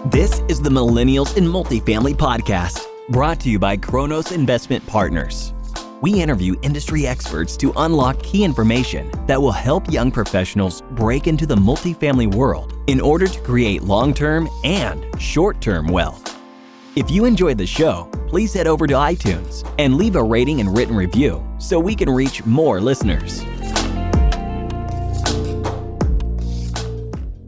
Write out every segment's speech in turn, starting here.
This is the Millennials in Multifamily podcast, brought to you by Kronos Investment Partners. We interview industry experts to unlock key information that will help young professionals break into the multifamily world in order to create long-term and short-term wealth. If you enjoyed the show, please head over to iTunes and leave a rating and written review so we can reach more listeners.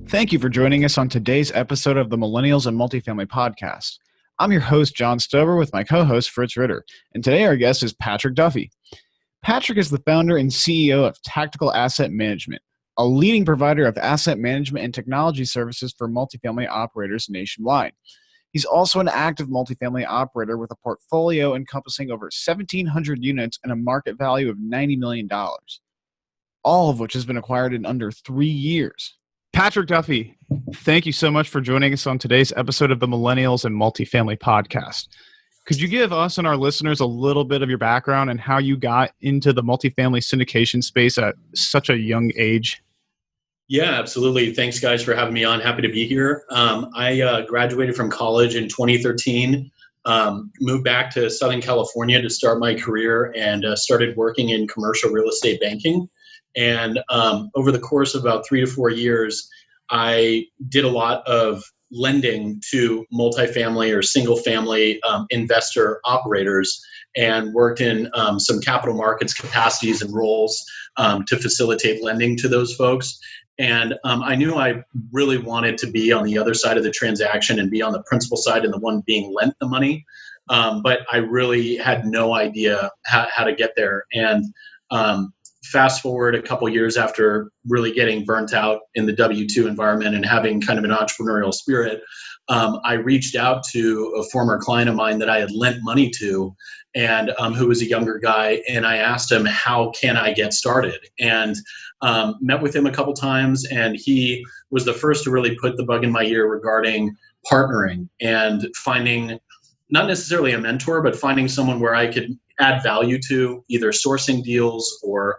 Thank you for joining us on today's episode of the Millennials and Multifamily podcast. I'm your host, John Stover, with my co-host, Fritz Ritter, and today our guest is Patrick Duffy. Patrick is the founder and CEO of Tactical Asset Management, a leading provider of asset management and technology services for multifamily operators nationwide. He's also an active multifamily operator with a portfolio encompassing over 1,700 units and a market value of $90 million, all of which has been acquired in under 3 years. Patrick Duffy, thank you so much for joining us on today's episode of the Millennials and Multifamily podcast. Could you give us and our listeners a little bit of your background and how you got into the multifamily syndication space at such a young age? Yeah, absolutely. Thanks, guys, for having me on. Happy to be here. I graduated from college in 2013, moved back to Southern California to start my career, and started working in commercial real estate banking. And over the course of about 3 to 4 years, I did a lot of lending to multifamily or single family investor operators, and worked in some capital markets capacities and roles to facilitate lending to those folks. And I knew I really wanted to be on the other side of the transaction and be on the principal side and the one being lent the money. But I really had no idea how to get there. And fast forward a couple years after really getting burnt out in the W-2 environment and having kind of an entrepreneurial spirit, I reached out to a former client of mine that I had lent money to, and who was a younger guy, and I asked him, how can I get started? And met with him a couple times, and he was the first to really put the bug in my ear regarding partnering and finding not necessarily a mentor, but finding someone where I could add value to, either sourcing deals or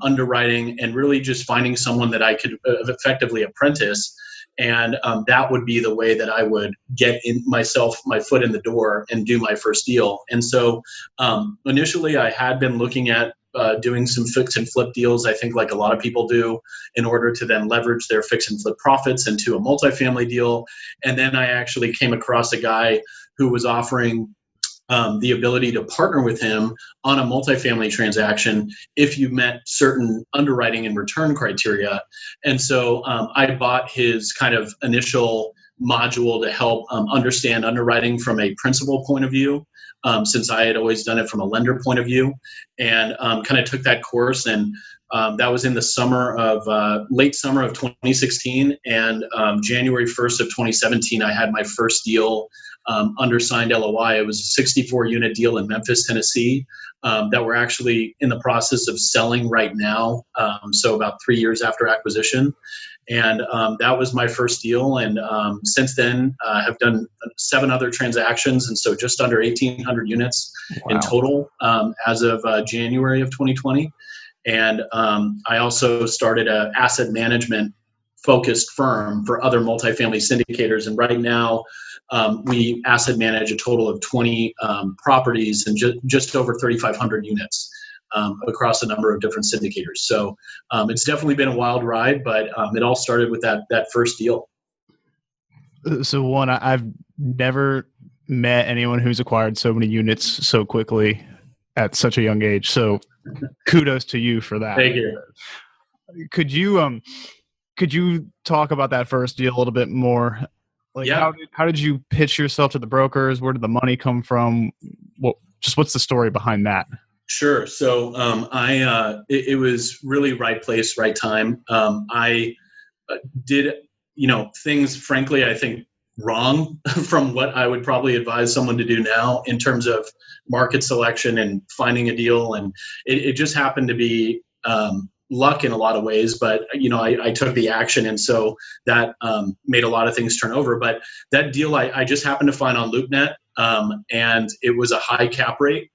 underwriting, and really just finding someone that I could effectively apprentice. And that would be the way that I would get my foot in the door and do my first deal. And so initially I had been looking at doing some fix and flip deals, I think like a lot of people do, in order to then leverage their fix and flip profits into a multifamily deal. And then I actually came across a guy who was offering the ability to partner with him on a multifamily transaction if you met certain underwriting and return criteria. And so I bought his kind of initial module to help understand underwriting from a principal point of view, since I had always done it from a lender point of view, and kind of took that course. And that was in the late summer of 2016, and January 1st of 2017, I had my first deal under signed LOI. It was a 64-unit deal in Memphis, Tennessee, that we're actually in the process of selling right now, so about 3 years after acquisition. And that was my first deal. And since then, have done 7 other transactions, and so just under 1,800 units in total as of January of 2020. And I also started an asset management focused firm for other multifamily syndicators. And right now, we asset manage a total of 20 properties and just over 3,500 units across a number of different syndicators. So it's definitely been a wild ride, but it all started with that first deal. So I've never met anyone who's acquired so many units so quickly at such a young age. So kudos to you for that. Thank you. Could you talk about that first deal a little bit more? Like, yeah. How did you pitch yourself to the brokers? Where did the money come from? What's the story behind that? Sure. So it was really right place, right time. I did, things, frankly, I think wrong from what I would probably advise someone to do now in terms of market selection and finding a deal. And it just happened to be luck in a lot of ways, but I took the action, and so that made a lot of things turn over. But that deal I just happened to find on LoopNet, and it was a high cap rate,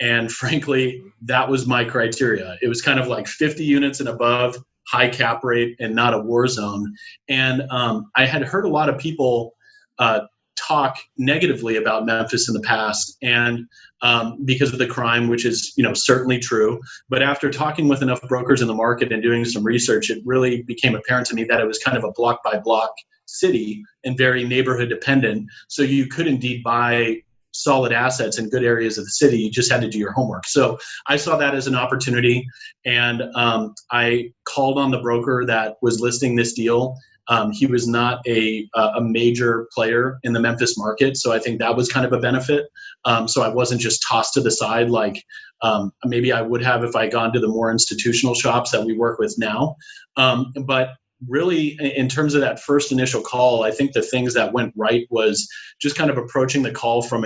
and frankly, that was my criteria. It was kind of like 50 units and above, high cap rate, and not a war zone. And I had heard a lot of people talk negatively about Memphis in the past, and because of the crime, which is certainly true. But after talking with enough brokers in the market and doing some research, it really became apparent to me that it was kind of a block by block city and very neighborhood dependent. So you could indeed buy solid assets in good areas of the city. You just had to do your homework. So I saw that as an opportunity, and I called on the broker that was listing this deal. He was not a major player in the Memphis market, so I think that was kind of a benefit. So I wasn't just tossed to the side like maybe I would have if I gone to the more institutional shops that we work with now. But really, in terms of that first initial call, I think the things that went right was just kind of approaching the call from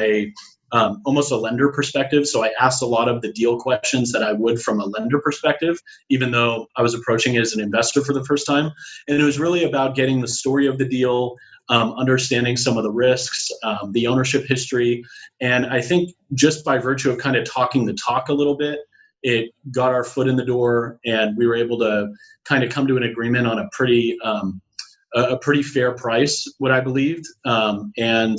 almost a lender perspective. So I asked a lot of the deal questions that I would from a lender perspective, even though I was approaching it as an investor for the first time. And it was really about getting the story of the deal, understanding some of the risks, the ownership history. And I think just by virtue of kind of talking the talk a little bit, it got our foot in the door, and we were able to kind of come to an agreement on a pretty fair price, what I believed. And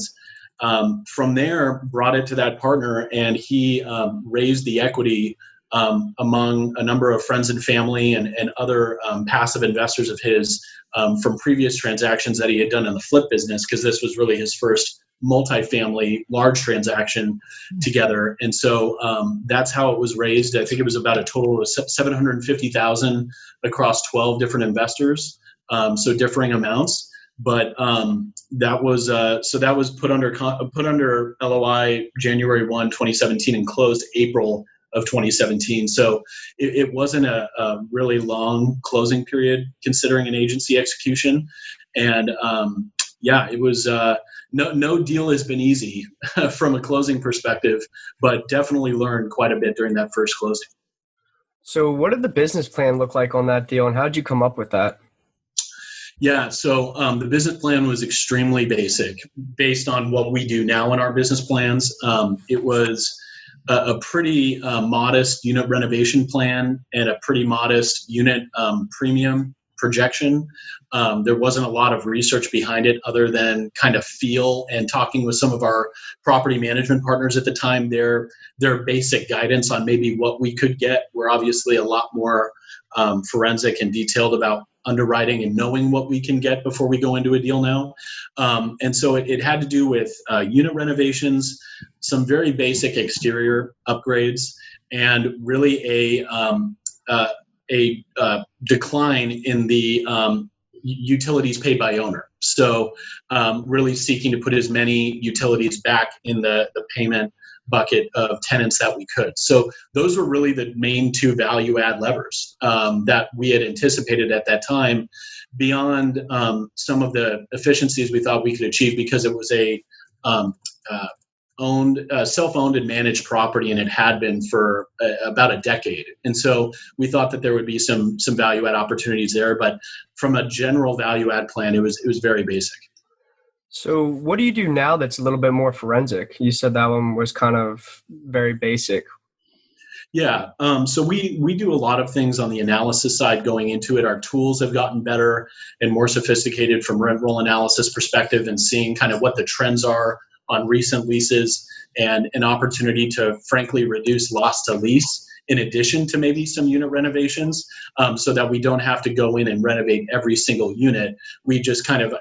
from there, brought it to that partner, and he raised the equity among a number of friends and family and other passive investors of his from previous transactions that he had done in the flip business, because this was really his first multifamily large transaction together. And so that's how it was raised. I think it was about a total of $750,000 across 12 different investors, so differing amounts. But that was put under LOI January 1, 2017, and closed April of 2017. So it wasn't a really long closing period considering an agency execution. And it was no deal has been easy from a closing perspective, but definitely learned quite a bit during that first closing. So what did the business plan look like on that deal, and how did you come up with that? Yeah, so the business plan was extremely basic based on what we do now in our business plans. It was a pretty modest unit renovation plan and a pretty modest unit premium projection. There wasn't a lot of research behind it other than kind of feel and talking with some of our property management partners at the time. Their basic guidance on maybe what we could get were obviously a lot more forensic and detailed about underwriting and knowing what we can get before we go into a deal now. And so it had to do with unit renovations, some very basic exterior upgrades, and really a decline in the utilities paid by owner. So really seeking to put as many utilities back in the payment bucket of tenants that we could. So those were really the main two value add levers that we had anticipated at that time, beyond some of the efficiencies we thought we could achieve, because it was a self-owned and managed property, and it had been for about a decade. And so we thought that there would be some value add opportunities there, but from a general value add plan, it was very basic. So what do you do now that's a little bit more forensic? You said that one was kind of very basic. Yeah. So we do a lot of things on the analysis side going into it. Our tools have gotten better and more sophisticated from rent roll analysis perspective, and seeing kind of what the trends are on recent leases, and an opportunity to frankly reduce loss to lease in addition to maybe some unit renovations, so that we don't have to go in and renovate every single unit. We just kind of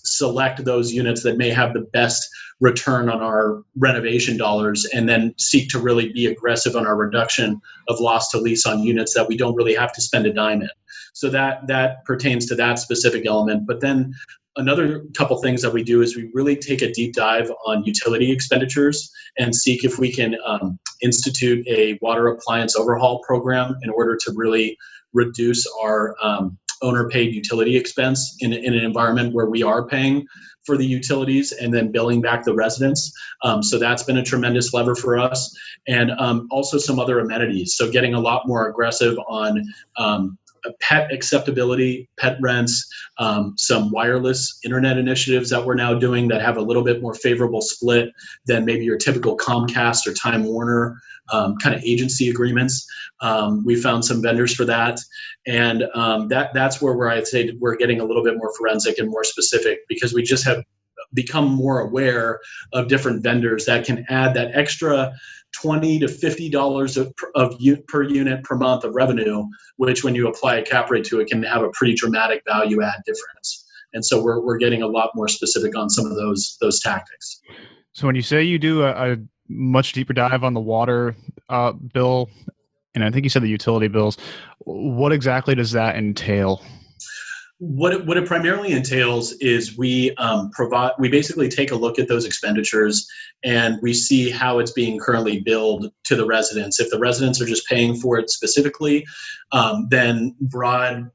select those units that may have the best return on our renovation dollars, and then seek to really be aggressive on our reduction of loss to lease on units that we don't really have to spend a dime in. So that pertains to that specific element. But then another couple things that we do is we really take a deep dive on utility expenditures and seek if we can institute a water appliance overhaul program in order to really reduce our owner-paid utility expense in an environment where we are paying for the utilities and then billing back the residents. So that's been a tremendous lever for us. And also some other amenities. So getting a lot more aggressive on pet acceptability, pet rents, some wireless internet initiatives that we're now doing that have a little bit more favorable split than maybe your typical Comcast or Time Warner kind of agency agreements. We found some vendors for that. And that's where I'd say we're getting a little bit more forensic and more specific, because we just have become more aware of different vendors that can add that extra $20 to $50 per unit per month of revenue, which when you apply a cap rate to it can have a pretty dramatic value add difference. And so we're getting a lot more specific on some of those tactics. So when you say you do a much deeper dive on the water bill, and I think you said the utility bills, what exactly does that entail? What it primarily entails is we basically take a look at those expenditures and we see how it's being currently billed to the residents. If the residents are just paying for it specifically, then broad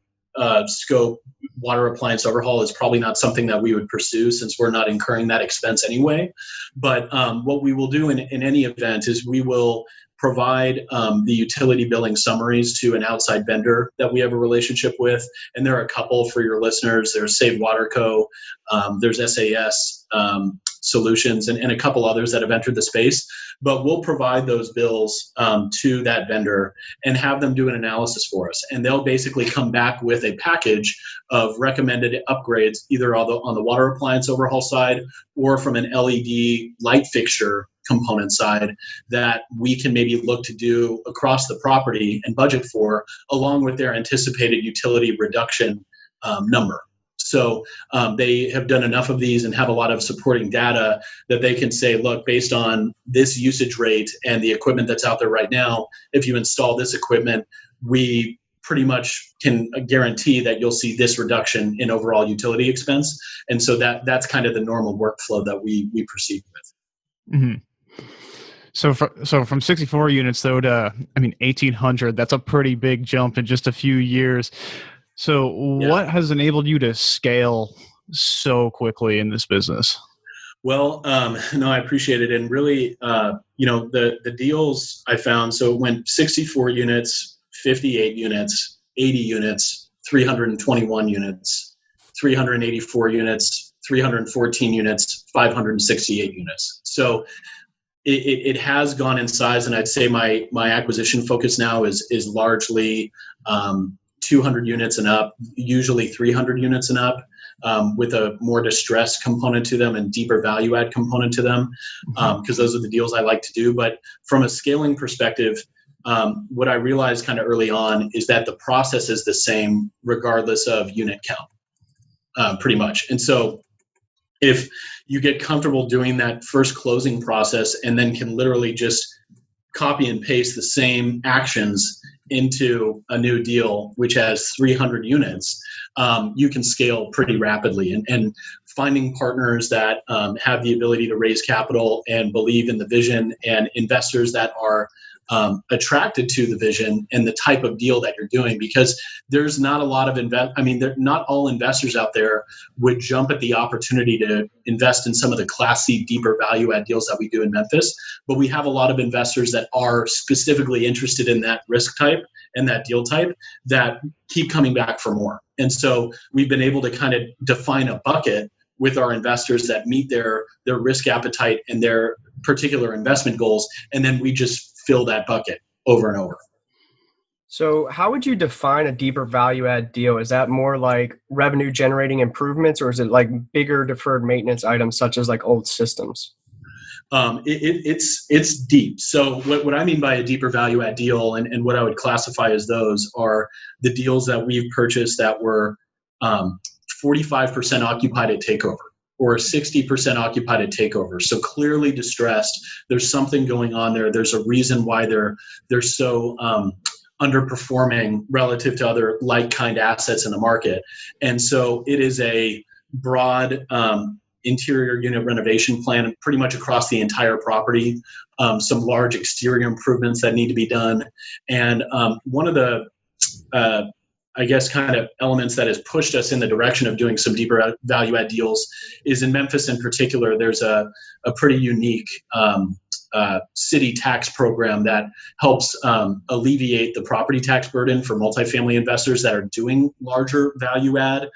scope water appliance overhaul is probably not something that we would pursue since we're not incurring that expense anyway. But what we will do in any event is we will provide the utility billing summaries to an outside vendor that we have a relationship with. And there are a couple for your listeners. There's Save Water Co., there's SAS Solutions, and a couple others that have entered the space. But we'll provide those bills to that vendor and have them do an analysis for us. And they'll basically come back with a package of recommended upgrades, either on the water appliance overhaul side or from an LED light fixture component side that we can maybe look to do across the property and budget for, along with their anticipated utility reduction number. So they have done enough of these and have a lot of supporting data that they can say, look, based on this usage rate and the equipment that's out there right now, if you install this equipment, we pretty much can guarantee that you'll see this reduction in overall utility expense. And so that's kind of the normal workflow that we proceed with. Mm-hmm. So from 64 units though to 1,800, that's a pretty big jump in just a few years. So what has enabled you to scale so quickly in this business? Well, no, I appreciate it. And really, the deals I found, so it went 64 units, 58 units, 80 units, 321 units, 384 units, 314 units, 568 units. So it has gone in size, and I'd say my acquisition focus now is largely 200 units and up, usually 300 units and up, with a more distressed component to them and deeper value add component to them, because those are the deals I like to do. But from a scaling perspective, what I realized kind of early on is that the process is the same regardless of unit count, pretty much. And so if you get comfortable doing that first closing process and then can literally just copy and paste the same actions into a new deal, which has 300 units, you can scale pretty rapidly. And finding partners that have the ability to raise capital and believe in the vision, and investors that are attracted to the vision and the type of deal that you're doing, because there's not a lot of not all investors out there would jump at the opportunity to invest in some of the Class C deeper value add deals that we do in Memphis. But we have a lot of investors that are specifically interested in that risk type and that deal type that keep coming back for more. And so we've been able to kind of define a bucket with our investors that meet their risk appetite and their particular investment goals. And then we just fill that bucket over and over. So how would you define a deeper value add deal? Is that more like revenue generating improvements, or is it like bigger deferred maintenance items such as like old systems? It's deep. So what I mean by a deeper value add deal, and what I would classify as those, are the deals that we've purchased that were 45% occupied at takeover, or 60% occupied at takeover. So clearly distressed. There's something going on there. There's a reason why they're so underperforming relative to other like-kind assets in the market. And so it is a broad interior unit renovation plan pretty much across the entire property, some large exterior improvements that need to be done. And one of the kind of elements that has pushed us in the direction of doing some deeper value add deals is in Memphis in particular. There's a pretty unique city tax program that helps alleviate the property tax burden for multifamily investors that are doing larger value add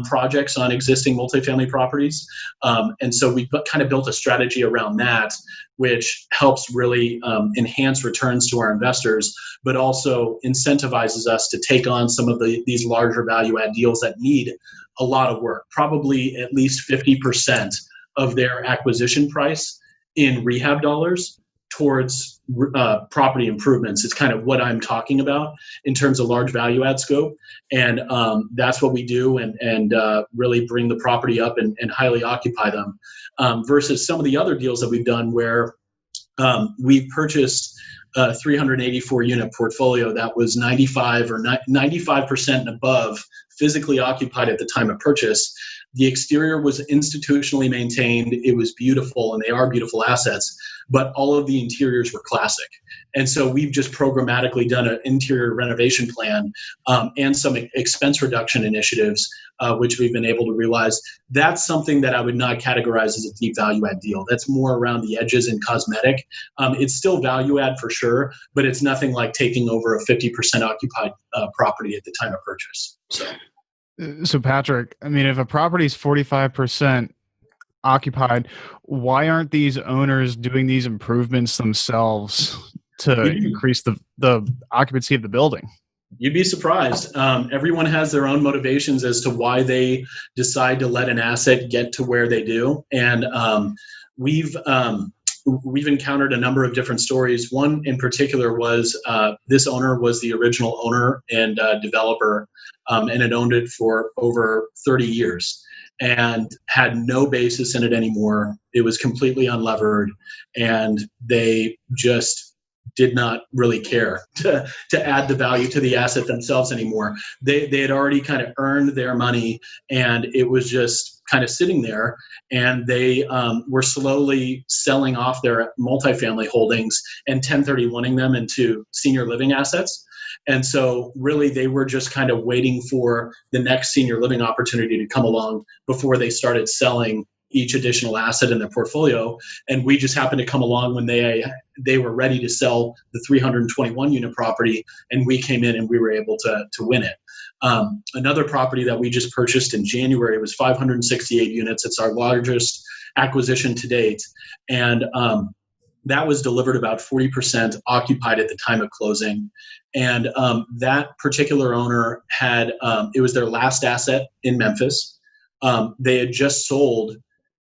projects on existing multifamily properties. And so we've kind of built a strategy around that, which helps really enhance returns to our investors, but also incentivizes us to take on some of these larger value add deals that need a lot of work. Probably at least 50% of their acquisition price in rehab dollars towards property improvements. It's kind of what I'm talking about in terms of large value add scope. And that's what we do, and really bring the property up and highly occupy them, versus some of the other deals that we've done where we purchased a 384 unit portfolio that was 95% and above physically occupied at the time of purchase. The exterior was institutionally maintained. It was beautiful, and they are beautiful assets, but all of the interiors were classic. And so we've just programmatically done an interior renovation plan and some expense reduction initiatives, which we've been able to realize. That's something that I would not categorize as a deep value add deal. That's more around the edges and cosmetic. It's still value add for sure, but it's nothing like taking over a 50% occupied property at the time of purchase. So Patrick, I mean, if a property is 45% occupied, why aren't these owners doing these improvements themselves to increase the occupancy of the building? You'd be surprised. Everyone has their own motivations as to why they decide to let an asset get to where they do. And we've encountered a number of different stories. One in particular was this owner was the original owner and developer, and had owned it for over 30 years and had no basis in it anymore. It was completely unlevered, and they just did not really care to add the value to the asset themselves anymore. They had already kind of earned their money, and it was just kind of sitting there, and they were slowly selling off their multifamily holdings and 1031ing them into senior living assets. And so really they were just kind of waiting for the next senior living opportunity to come along before they started selling each additional asset in their portfolio. And we just happened to come along when they were ready to sell the 321 unit property, and we came in and we were able to win it. Another property that we just purchased in January was 568 units. It's our largest acquisition to date. And that was delivered about 40% occupied at the time of closing. And that particular owner had, it was their last asset in Memphis. They had just sold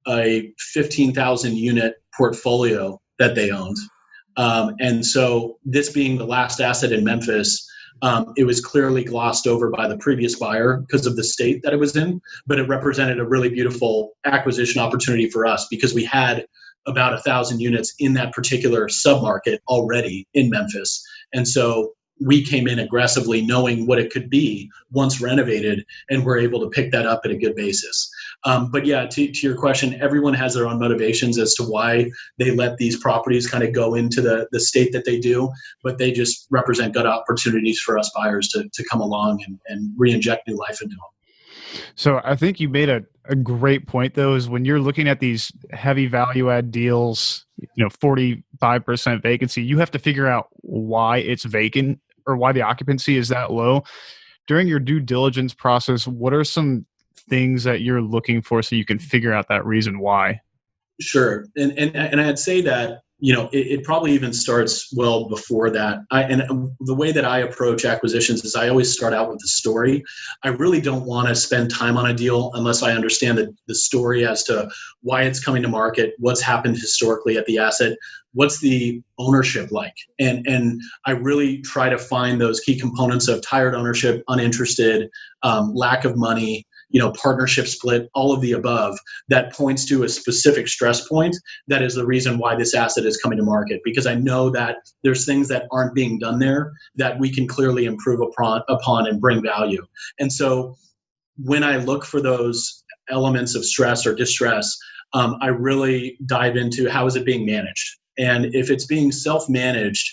a 15,000 unit portfolio that they owned. And so this being the last asset in Memphis, it was clearly glossed over by the previous buyer because of the state that it was in, but it represented a really beautiful acquisition opportunity for us because we had about 1,000 units in that particular submarket already in Memphis. And so we came in aggressively knowing what it could be once renovated, and we're able to pick that up at a good basis. But yeah, to your question, everyone has their own motivations as to why they let these properties kind of go into the state that they do, but they just represent good opportunities for us buyers to come along and re-inject new life into them. So I think you made a great point, though, is when you're looking at these heavy value add deals, 45% vacancy, you have to figure out why it's vacant or why the occupancy is that low. During your due diligence process, what are some things that you're looking for so you can figure out that reason why? Sure. And I'd say that, it probably even starts well before that. And the way that I approach acquisitions is I always start out with the story. I really don't want to spend time on a deal unless I understand the story as to why it's coming to market, what's happened historically at the asset, what's the ownership like. And I really try to find those key components of tired ownership, uninterested, lack of money, partnership split, all of the above, that points to a specific stress point that is the reason why this asset is coming to market. Because I know that there's things that aren't being done there that we can clearly improve upon and bring value. And so when I look for those elements of stress or distress, I really dive into how is it being managed. And if it's being self-managed,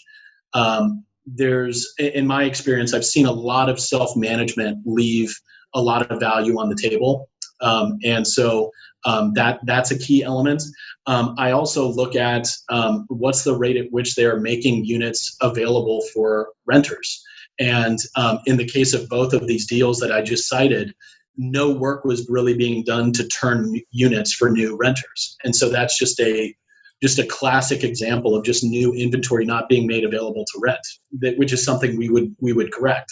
in my experience, I've seen a lot of self-management leave a lot of value on the table. And so that's a key element. I also look at what's the rate at which they're making units available for renters. And in the case of both of these deals that I just cited, no work was really being done to turn units for new renters. And so that's just a classic example of just new inventory not being made available to rent, which is something we would correct.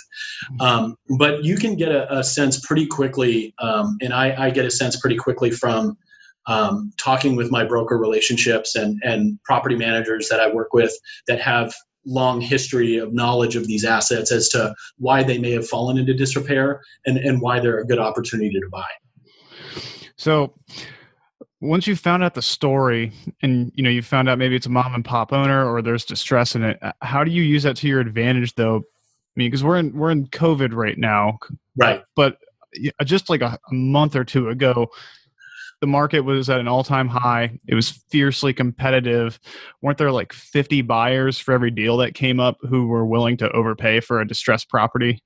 But you can get a sense pretty quickly, and I get a sense pretty quickly from talking with my broker relationships and property managers that I work with that have long history of knowledge of these assets as to why they may have fallen into disrepair and why they're a good opportunity to buy. So once you found out the story and you found out maybe it's a mom and pop owner or there's distress in it, how do you use that to your advantage though? I mean, because we're in COVID right now, right? But just like a month or two ago, the market was at an all-time high. It was fiercely competitive. Weren't there like 50 buyers for every deal that came up who were willing to overpay for a distressed property?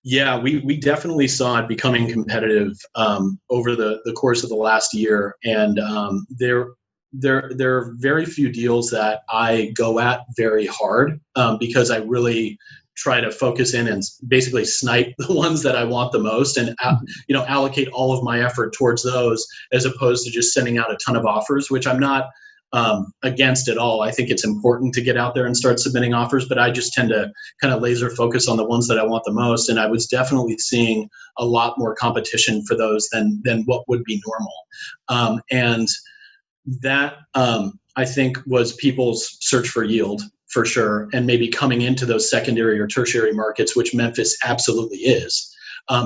Yeah, we definitely saw it becoming competitive over the course of the last year, and there are very few deals that I go at very hard because I really try to focus in and basically snipe the ones that I want the most and allocate all of my effort towards those as opposed to just sending out a ton of offers, which I'm not against at all. I think it's important to get out there and start submitting offers, but I just tend to kind of laser focus on the ones that I want the most. And I was definitely seeing a lot more competition for those than what would be normal. And that I think was people's search for yield for sure, and maybe coming into those secondary or tertiary markets, which Memphis absolutely is.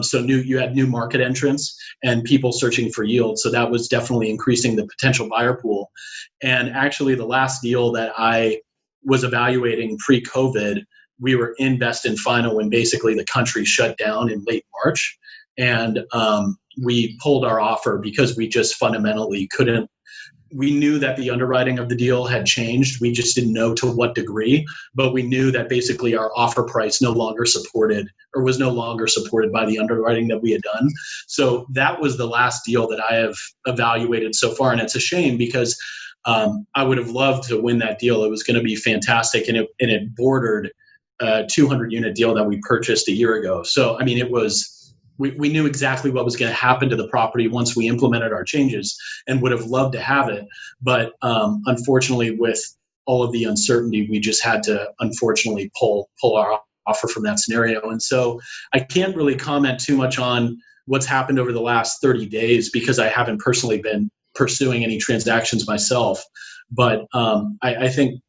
So you had new market entrants and people searching for yield. So that was definitely increasing the potential buyer pool. And actually the last deal that I was evaluating pre-COVID, we were in best and final when basically the country shut down in late March. And we pulled our offer because we just fundamentally couldn't. We knew that the underwriting of the deal had changed. We just didn't know to what degree, but we knew that basically our offer price was no longer supported by the underwriting that we had done. So that was the last deal that I have evaluated so far. And it's a shame because I would have loved to win that deal. It was going to be fantastic. And it bordered a 200 unit deal that we purchased a year ago. So, I mean, it was, we knew exactly what was going to happen to the property once we implemented our changes and would have loved to have it. But unfortunately, with all of the uncertainty, we just had to unfortunately pull our offer from that scenario. And so I can't really comment too much on what's happened over the last 30 days because I haven't personally been pursuing any transactions myself. But I think,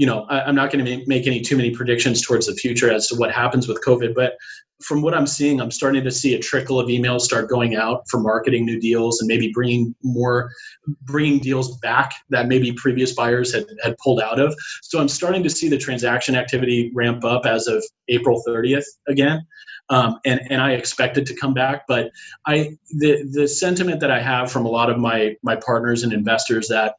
I'm not going to make too many predictions towards the future as to what happens with COVID, but from what I'm seeing, I'm starting to see a trickle of emails start going out for marketing new deals and maybe bringing deals back that maybe previous buyers had pulled out of. So I'm starting to see the transaction activity ramp up as of April 30th again. And I expect it to come back, but the sentiment that I have from a lot of my partners and investors that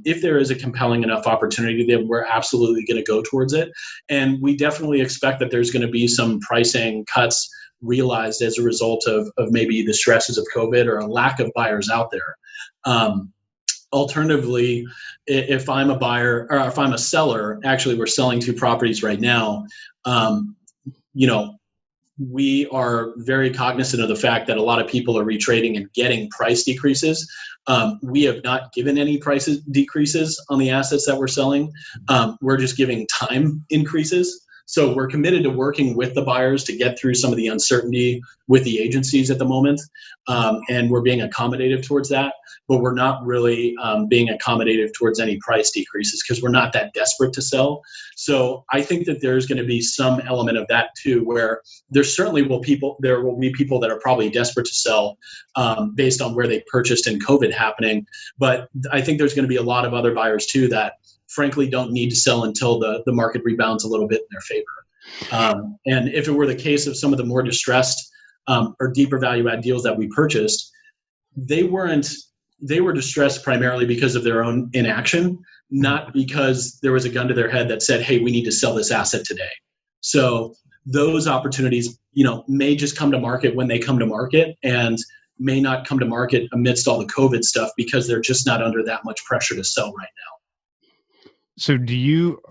if there is a compelling enough opportunity, then we're absolutely going to go towards it. And we definitely expect that there's going to be some pricing cuts realized as a result of maybe the stresses of COVID or a lack of buyers out there. Alternatively, if I'm a buyer or if I'm a seller, actually we're selling 2 properties right now. We are very cognizant of the fact that a lot of people are retrading and getting price decreases. We have not given any price decreases on the assets that we're selling. We're just giving time increases. So we're committed to working with the buyers to get through some of the uncertainty with the agencies at the moment. And we're being accommodative towards that, but we're not really being accommodative towards any price decreases because we're not that desperate to sell. So I think that there's going to be some element of that too, where there will be people that are probably desperate to sell based on where they purchased and COVID happening. But I think there's going to be a lot of other buyers too that frankly don't need to sell until the market rebounds a little bit in their favor. And if it were the case of some of the more distressed or deeper value add deals that we purchased, they were distressed primarily because of their own inaction, not because there was a gun to their head that said, hey, we need to sell this asset today. So those opportunities, may just come to market when they come to market and may not come to market amidst all the COVID stuff because they're just not under that much pressure to sell right now. So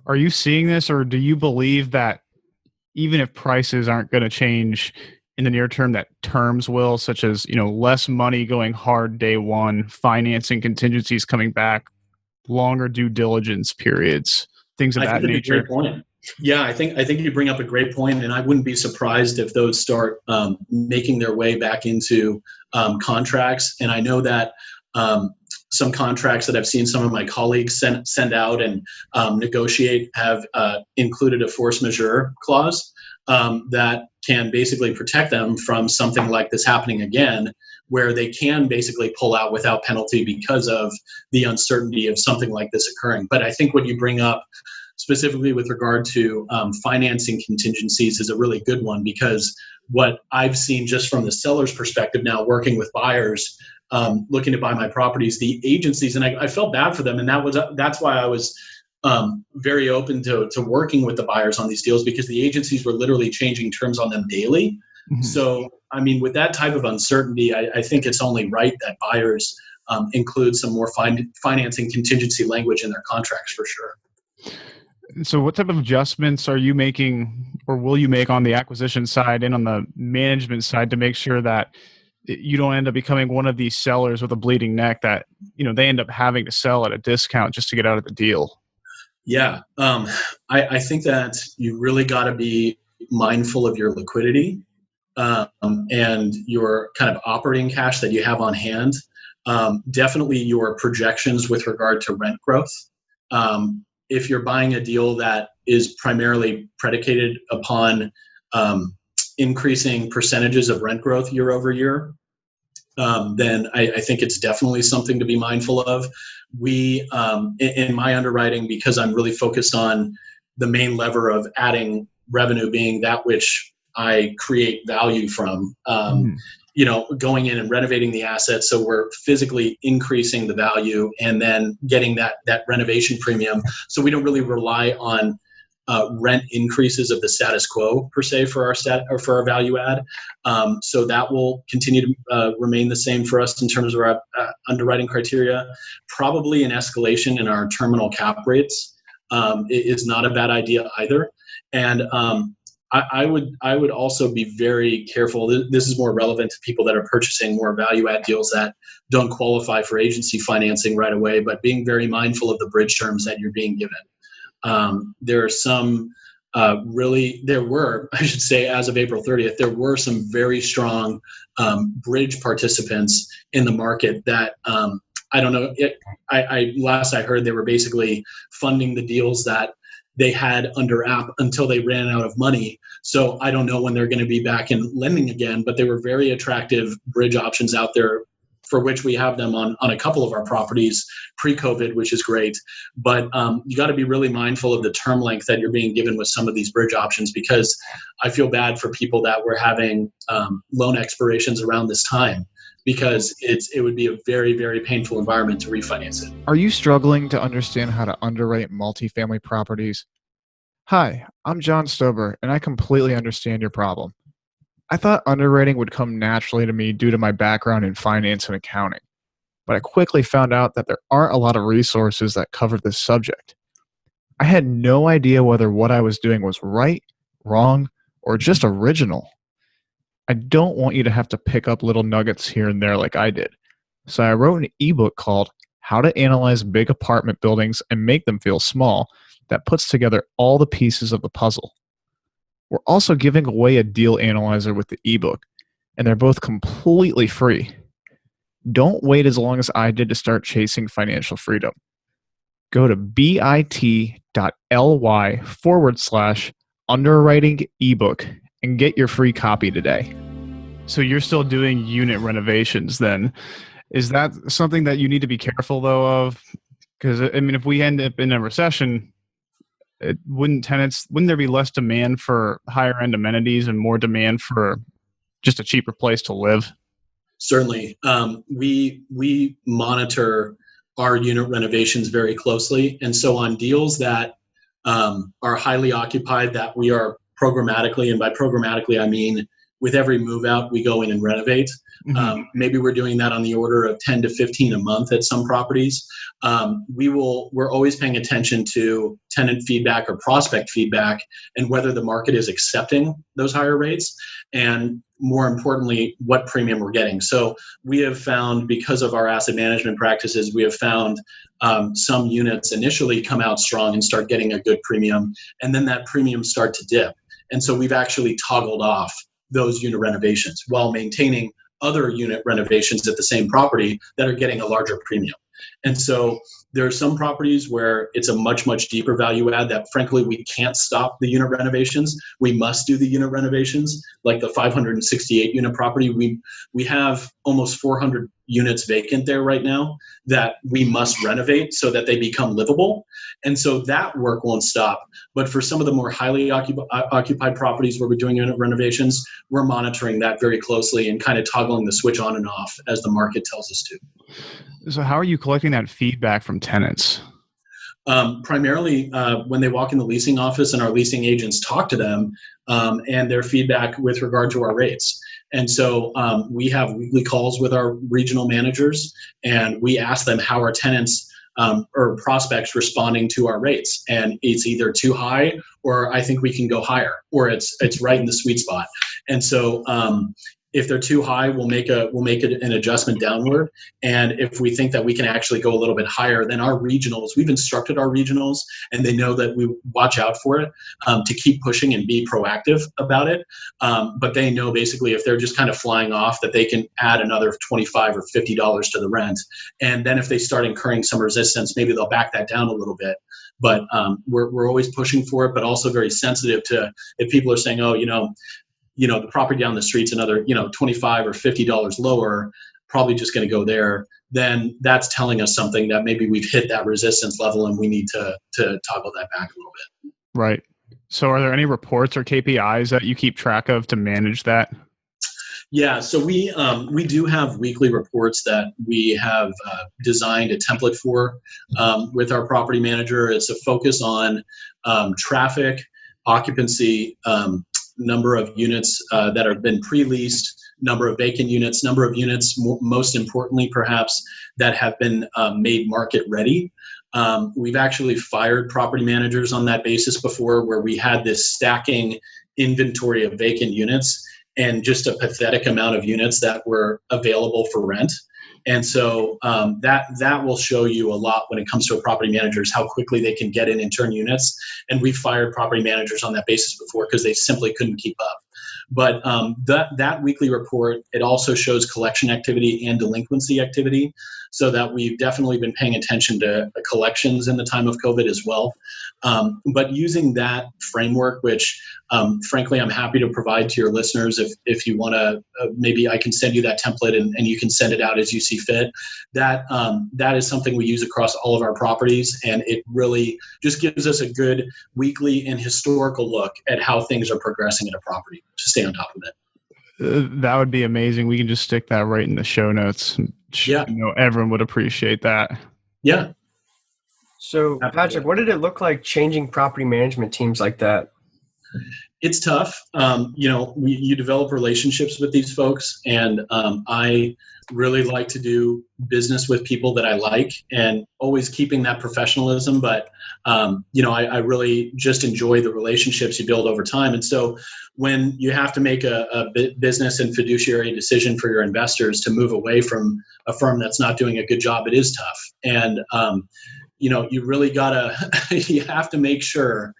are you seeing this, or do you believe that even if prices aren't going to change in the near term, that terms will, such as, less money going hard day one, financing contingencies coming back, longer due diligence periods, things of that nature? A great point. Yeah, I think you bring up a great point, and I wouldn't be surprised if those start making their way back into contracts. And I know that some contracts that I've seen some of my colleagues send out and negotiate have included a force majeure clause that can basically protect them from something like this happening again, where they can basically pull out without penalty because of the uncertainty of something like this occurring. But I think what you bring up specifically with regard to financing contingencies is a really good one, because what I've seen just from the seller's perspective now, working with buyers looking to buy my properties, the agencies, and I felt bad for them, and that's why I was very open to working with the buyers on these deals, because the agencies were literally changing terms on them daily. Mm-hmm. So, I mean, with that type of uncertainty, I think it's only right that buyers include some more financing contingency language in their contracts for sure. So what type of adjustments are you making, or will you make, on the acquisition side and on the management side to make sure that you don't end up becoming one of these sellers with a bleeding neck that, they end up having to sell at a discount just to get out of the deal? Yeah. I think that you really got to be mindful of your liquidity and your kind of operating cash that you have on hand. Definitely your projections with regard to rent growth. If you're buying a deal that is primarily predicated upon increasing percentages of rent growth year over year, then I think it's definitely something to be mindful of. We, in my underwriting, because I'm really focused on the main lever of adding revenue being that which I create value from, going in and renovating the asset. So we're physically increasing the value and then getting that renovation premium. So we don't really rely on rent increases of the status quo per se for our value add. So that will continue to remain the same for us in terms of our underwriting criteria. Probably an escalation in our terminal cap rates is not a bad idea either. And I would also be very careful. This is more relevant to people that are purchasing more value add deals that don't qualify for agency financing right away, but being very mindful of the bridge terms that you're being given. There are some I should say, as of April 30th, there were some very strong bridge participants in the market that I don't know. Last I heard, they were basically funding the deals that they had under app until they ran out of money. So I don't know when they're going to be back in lending again, but they were very attractive bridge options out there, for which we have them on a couple of our properties pre-COVID, which is great. But you got to be really mindful of the term length that you're being given with some of these bridge options, because I feel bad for people that were having loan expirations around this time, because it would be a very, very painful environment to refinance it. Are you struggling to understand how to underwrite multifamily properties? Hi, I'm John Stober, and I completely understand your problem. I thought underwriting would come naturally to me due to my background in finance and accounting, but I quickly found out that there aren't a lot of resources that cover this subject. I had no idea whether what I was doing was right, wrong, or just original. I don't want you to have to pick up little nuggets here and there like I did. So I wrote an ebook called How to Analyze Big Apartment Buildings and Make Them Feel Small that puts together all the pieces of the puzzle. We're also giving away a deal analyzer with the ebook, and they're both completely free. Don't wait as long as I did to start chasing financial freedom. Go to bit.ly/underwriting ebook and get your free copy today. So you're still doing unit renovations then. Is that something that you need to be careful though of? Because I mean, if we end up in a recession, wouldn't there be less demand for higher end amenities and more demand for just a cheaper place to live? Certainly. We monitor our unit renovations very closely. And so on deals that are highly occupied, that we are programmatically, and by programmatically, I mean with every move out, we go in and renovate. Mm-hmm. Maybe we're doing that on the order of 10 to 15 a month at some properties. We're always paying attention to tenant feedback or prospect feedback and whether the market is accepting those higher rates, and more importantly, what premium we're getting. So we have found, because of our asset management practices, we have found some units initially come out strong and start getting a good premium, and then that premium start to dip. And so we've actually toggled off those unit renovations while maintaining other unit renovations at the same property that are getting a larger premium. And so there are some properties where it's a much, much deeper value add that frankly, we can't stop the unit renovations. We must do the unit renovations. Like the 568 unit property, we have almost 400 units vacant there right now that we must renovate so that they become livable. And so that work won't stop. But for some of the more highly occupied properties where we're doing unit renovations, we're monitoring that very closely and kind of toggling the switch on and off as the market tells us to. So how are you collecting that feedback from tenants? Primarily when they walk in the leasing office and our leasing agents talk to them and their feedback with regard to our rates. And so we have weekly calls with our regional managers, and we ask them how our tenants or prospects responding to our rates. And it's either too high, or I think we can go higher, or it's right in the sweet spot. And so if they're too high, we'll make an adjustment downward. And if we think that we can actually go a little bit higher, then our regionals, we've instructed our regionals, and they know that we watch out for it to keep pushing and be proactive about it. But they know basically if they're just kind of flying off, that they can add another $25 or $50 to the rent. And then if they start incurring some resistance, maybe they'll back that down a little bit. But we're always pushing for it, but also very sensitive to if people are saying, oh, the property down the street's another, $25 or $50 lower, probably just going to go there, then that's telling us something that maybe we've hit that resistance level and we need to toggle that back a little bit. Right. So are there any reports or KPIs that you keep track of to manage that? Yeah, so we do have weekly reports that we have designed a template for with our property manager. It's a focus on traffic, occupancy, number of units that have been pre-leased, number of vacant units, number of units, most importantly, perhaps, that have been made market ready. We've actually fired property managers on that basis before, where we had this stacking inventory of vacant units and just a pathetic amount of units that were available for rent. And so that will show you a lot when it comes to a property managers, how quickly they can get in and turn units. And we fired property managers on that basis before because they simply couldn't keep up. But that weekly report, it also shows collection activity and delinquency activity, so that we've definitely been paying attention to collections in the time of COVID as well. But using that framework, which frankly, I'm happy to provide to your listeners if you want to, maybe I can send you that template and you can send it out as you see fit. That is something we use across all of our properties, and it really just gives us a good weekly and historical look at how things are progressing at a property to stay on top of it. That would be amazing. We can just stick that right in the show notes. Yeah. Everyone would appreciate that. Yeah. So, Patrick, what did it look like changing property management teams like that? It's tough. You develop relationships with these folks, and I really like to do business with people that I like, and always keeping that professionalism. But, I really just enjoy the relationships you build over time. And so when you have to make a business and fiduciary decision for your investors to move away from a firm that's not doing a good job, it is tough. And, you really you have to make sure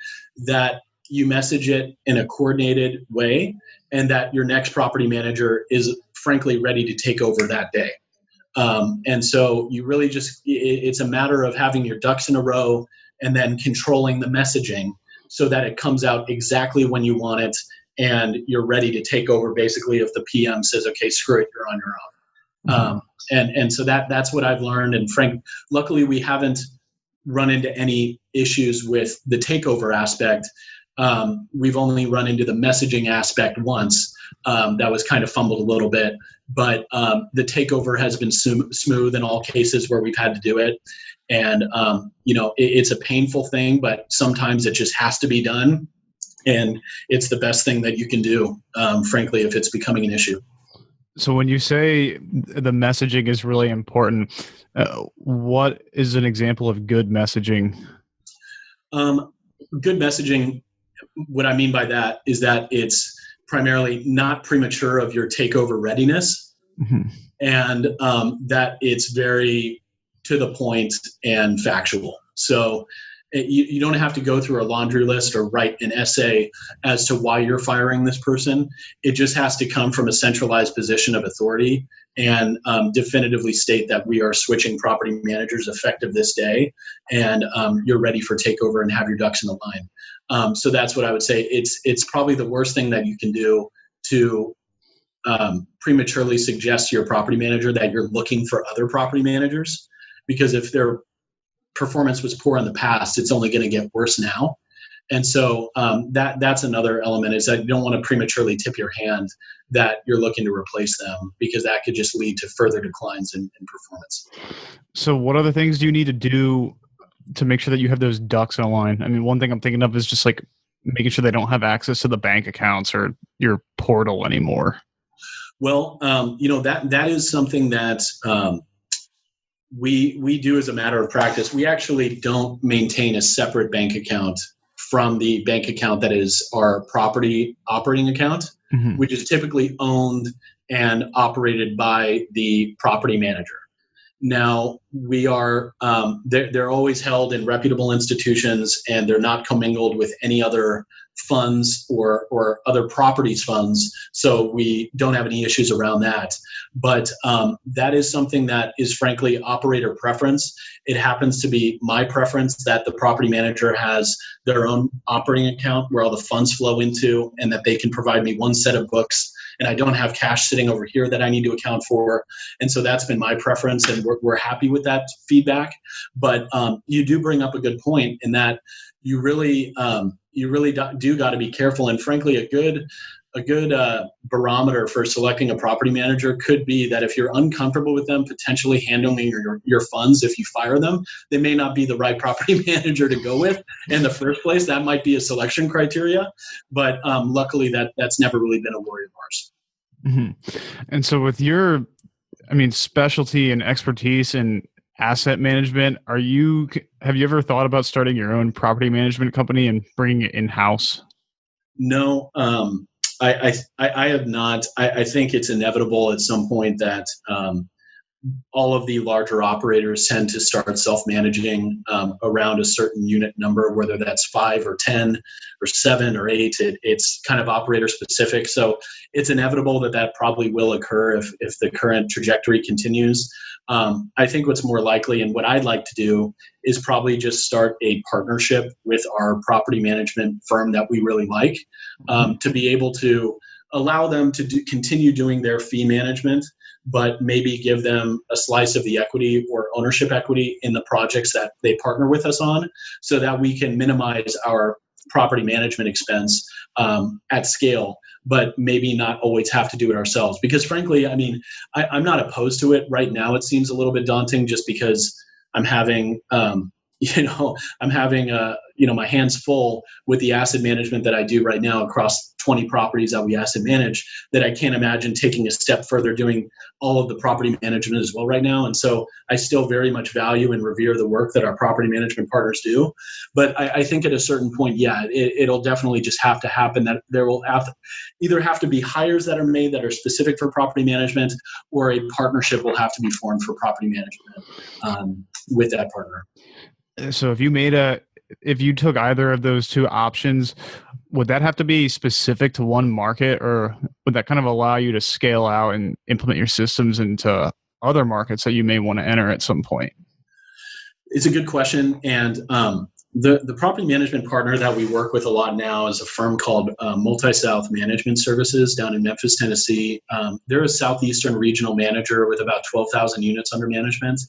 that you message it in a coordinated way, and that your next property manager is frankly ready to take over that day. And so you really it's a matter of having your ducks in a row and then controlling the messaging so that it comes out exactly when you want it, and you're ready to take over basically if the PM says, okay, screw it, you're on your own. And so that's what I've learned. And luckily we haven't run into any issues with the takeover aspect. We've only run into the messaging aspect once. That was kind of fumbled a little bit, but the takeover has been smooth in all cases where we've had to do it. And, it's a painful thing, but sometimes it just has to be done. And it's the best thing that you can do, frankly, if it's becoming an issue. So when you say the messaging is really important, what is an example of good messaging? Good messaging, what I mean by that is that it's primarily not premature of your takeover readiness, and that it's very to the point and factual. So, You don't have to go through a laundry list or write an essay as to why you're firing this person. It just has to come from a centralized position of authority and definitively state that we are switching property managers effective this day, and you're ready for takeover and have your ducks in the line. So that's what I would say. It's probably the worst thing that you can do to prematurely suggest to your property manager that you're looking for other property managers, because if their performance was poor in the past, it's only going to get worse now. And so that's another element, is that you don't want to prematurely tip your hand that you're looking to replace them, because that could just lead to further declines in performance. So what other things do you need to do to make sure that you have those ducks in a line? I mean, one thing I'm thinking of is just like making sure they don't have access to the bank accounts or your portal anymore. Well, that is something that we do as a matter of practice. We actually don't maintain a separate bank account from the bank account that is our property operating account, which is typically owned and operated by the property manager. Now, we are they're always held in reputable institutions, and they're not commingled with any other funds or other properties funds, so we don't have any issues around that. But that is something that is frankly operator preference. It happens to be my preference that the property manager has their own operating account where all the funds flow into, and that they can provide me one set of books, and I don't have cash sitting over here that I need to account for. And so that's been my preference, and we're happy with that feedback. But you do bring up a good point in that you really do got to be careful. And frankly, a good barometer for selecting a property manager could be that if you're uncomfortable with them potentially handling your funds, if you fire them, they may not be the right property manager to go with in the first place. That might be a selection criteria, but luckily that's never really been a worry of ours. Mm-hmm. And so with your, specialty and expertise in asset management, have you ever thought about starting your own property management company and bringing it in-house? No, I have not. I think it's inevitable at some point that all of the larger operators tend to start self-managing around a certain unit number, whether that's 5 or 10 or 7 or 8. It's kind of operator specific. So it's inevitable that probably will occur if the current trajectory continues. I think what's more likely, and what I'd like to do, is probably just start a partnership with our property management firm that we really like, to be able to allow them to continue doing their fee management, but maybe give them a slice of the equity or ownership equity in the projects that they partner with us on, so that we can minimize our property management expense at scale, but maybe not always have to do it ourselves. Because frankly, I'm not opposed to it right now. It seems a little bit daunting just because I'm having my hands full with the asset management that I do right now across 20 properties that we asset manage, that I can't imagine taking a step further doing all of the property management as well right now. And so I still very much value and revere the work that our property management partners do. But I think at a certain point, it'll definitely just have to happen, that there will either have to be hires that are made that are specific for property management, or a partnership will have to be formed for property management with that partner. So if you took either of those two options, would that have to be specific to one market, or would that kind of allow you to scale out and implement your systems into other markets that you may want to enter at some point? It's a good question. And the property management partner that we work with a lot now is a firm called MultiSouth Management Services down in Memphis, Tennessee. They're a southeastern regional manager with about 12,000 units under management.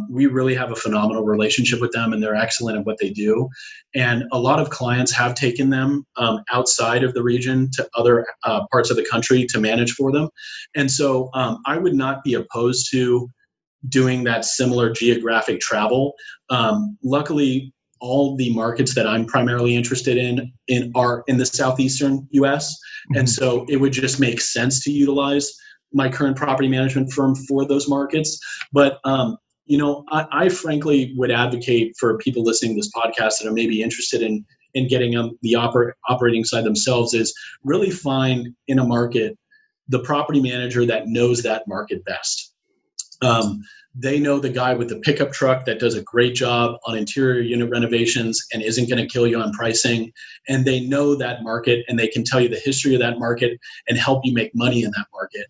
We really have a phenomenal relationship with them, and they're excellent at what they do. And a lot of clients have taken them outside of the region to other parts of the country to manage for them. And so I would not be opposed to doing that similar geographic travel. Luckily, all the markets that I'm primarily interested in are in the southeastern U.S. And so it would just make sense to utilize my current property management firm for those markets. But I frankly would advocate for people listening to this podcast that are maybe interested in getting on the operating side themselves, is really find in a market the property manager that knows that market best. They know the guy with the pickup truck that does a great job on interior unit renovations and isn't going to kill you on pricing. And they know that market, and they can tell you the history of that market and help you make money in that market.